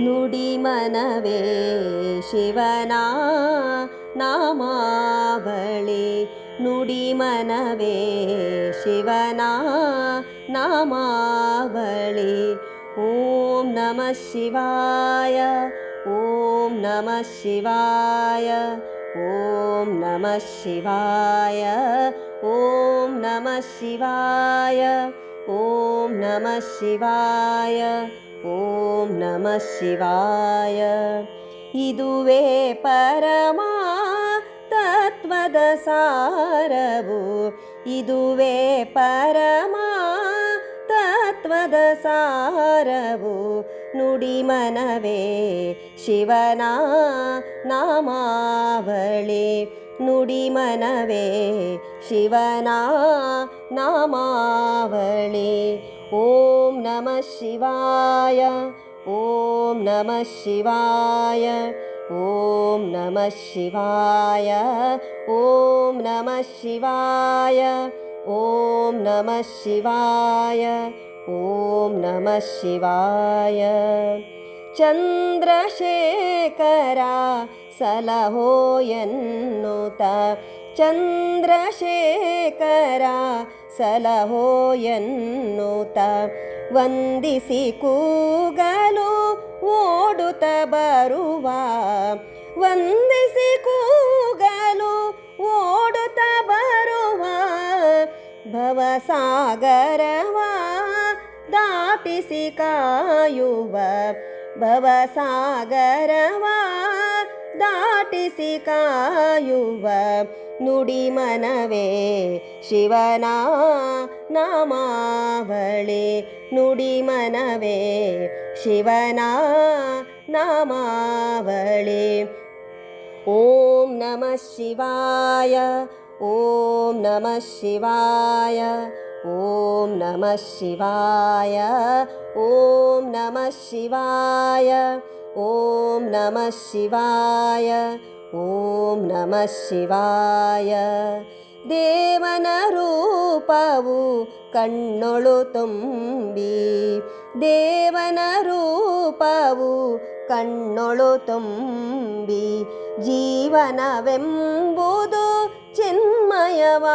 ನುಡಿ ಮನವೇ ಶಿವನ ನಾಮಾವಳಿ. ನುಡಿ ಮನವೇ ಶಿವನ ನಾಮಾವಳಿ. ಓಂ ನಮಃ ಶಿವಾಯ, ಓಂ ನಮಃ ಶಿವಾಯ, ಓಂ ನಮಃ ಶಿವಾಯ, ಓಂ ನಮಃ ಶಿವಾಯ, ಓಂ ನಮಃ ಶಿವಾಯ, ಓಂ ನಮಃ ಶಿವಾಯ. ಇದುವೇ ಪರಮ ತತ್ವದ ಸಾರವು, ಇದುವೇ ಪರಮ ತತ್ವದ ಸಾರವು. ನುಡಿ ಮನವೇ ಶಿವನ ನಾಮಾವಳಿ. ನುಡಿ ಮನವೇ ಶಿವನ ನಾಮಾವಳಿ. ಓಂ ನಮಃ ಶಿವಾಯ, ಓಂ ನಮಃ ಶಿವಾಯ, ಓಂ ನಮಃ ಶಿವಾಯ, ಓಂ ನಮಃ ಶಿವಾಯ, ಓಂ ನಮಃ ಶಿವಾಯ, ಓಂ ನಮಃ ಶಿವಾಯ. ಚಂದ್ರಶೇಖರ ಸಲಹೋ ಎನ್ನುತ್ತ, ಚಂದ್ರಶೇಖರ ಸಲಹೋ ಎನ್ನುತ್ತ, ವಂದಿಸಿ ಕೂಗಲು ಓಡುತ್ತ ಬರುವ, ವಂದಿಸಿ ಕೂಗಲು ಓಡುತ್ತ ಬರುವ. ಭವಸಾಗರವ ದಾಟಿಸಿ ಕಾಯುವ, ಭವಸಾಗರವ ದಾಟಿಸಿ ಕಾಯುವ. ನುಡಿ ಮನವೇ ಶಿವನ ನಾಮಾವಳಿ. ನುಡಿ ಮನವೇ ಶಿವನ ನಾಮಾವಳಿ. ಓಂ ನಮಃ ಶಿವಾಯ, ಓಂ ನಮಃ ಶಿವಾಯ, ಓಂ ನಮಃ ಶಿವಾಯ, ಓಂ ನಮಃ ಶಿವಾಯ, ಓಂ ನಮಃ ಶಿವಾಯ, ಓಂ ನಮಃ ಶಿವಾಯ. ದೇವನ ರೂಪವು ಕಣ್ಣೊಳು ತುಂಬಿ, ದೇವನ ರೂಪವು ಕಣ್ಣೊಳು ತುಂಬಿ. ಜೀವನವೆಂಬುದು ಚಿನ್ಮಯವಾಗಲಿ,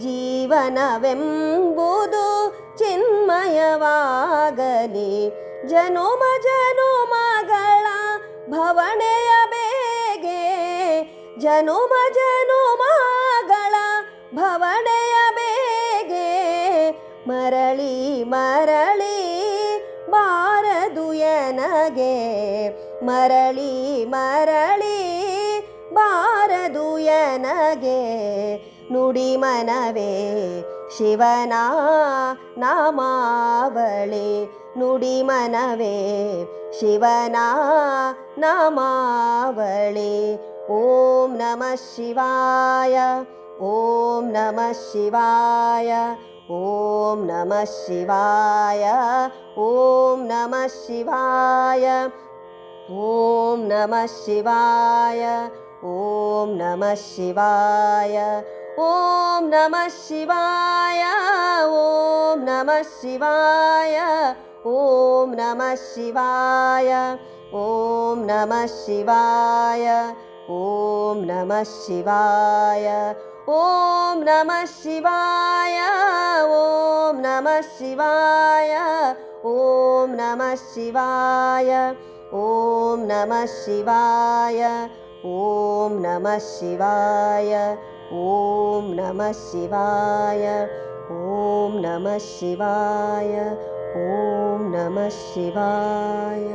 ಜೀವನವೆಂಬುದು ಚಿನ್ಮಯವಾಗಲಿ. ಜನುಮ ಜನುಮಗಳ ಭವಣೆಯ ಬೇಗೆ, ಜನುಮ ಜನುಮಗಳ ಭವಣೆಯ ಬೇಗೆ. ಮರಳಿ ಮರಳಿ ಬಾರದು ಎನಗೆ, ಮರಳಿ ಮರಳಿ ಬಾರದು ಎನಗೆ. ನುಡಿ ಮನವೇ ಶಿವನ ನಾಮಾವಳಿ. ನುಡಿ ಮನವೇ ಶಿವನ ನಾಮಾವಳಿ. ಓಂ ನಮಃ ಶಿವಾಯ, ಓಂ ನಮಃ ಶಿವಾಯ, ಓಂ ನಮಃ ಶಿವಾಯ, ಓಂ ನಮಃ ಶಿವಾಯ, ಓಂ ನಮಃ ಶಿವಾಯ, ಓಂ ನಮಃ ಶಿವಾಯ, ಓಂ ನಮಃ ಶಿವಾಯ, ಓಂ ನಮಃ ಶಿವಾಯ, ಓಂ ನಮಃ ಶಿವಾಯ, ಓಂ ನಮಃ ಶಿವಾಯ, ಓಂ ನಮಃ ಶಿವಾಯ, ಓಂ ನಮಃ ಶಿವಾಯ, ಓಂ ನಮಃ ಶಿವಾಯ, ಓಂ ನಮಃ ಶಿವಾಯ, ಓಂ ನಮಃ ಶಿವಾಯ, ಓಂ ನಮಃ ಶಿವಾಯ, ಓಂ ನಮಃ ಶಿವಾಯ, ಓಂ ನಮಃ ಶಿವಾಯ, ಓಂ ನಮಃ ಶಿವಾಯ.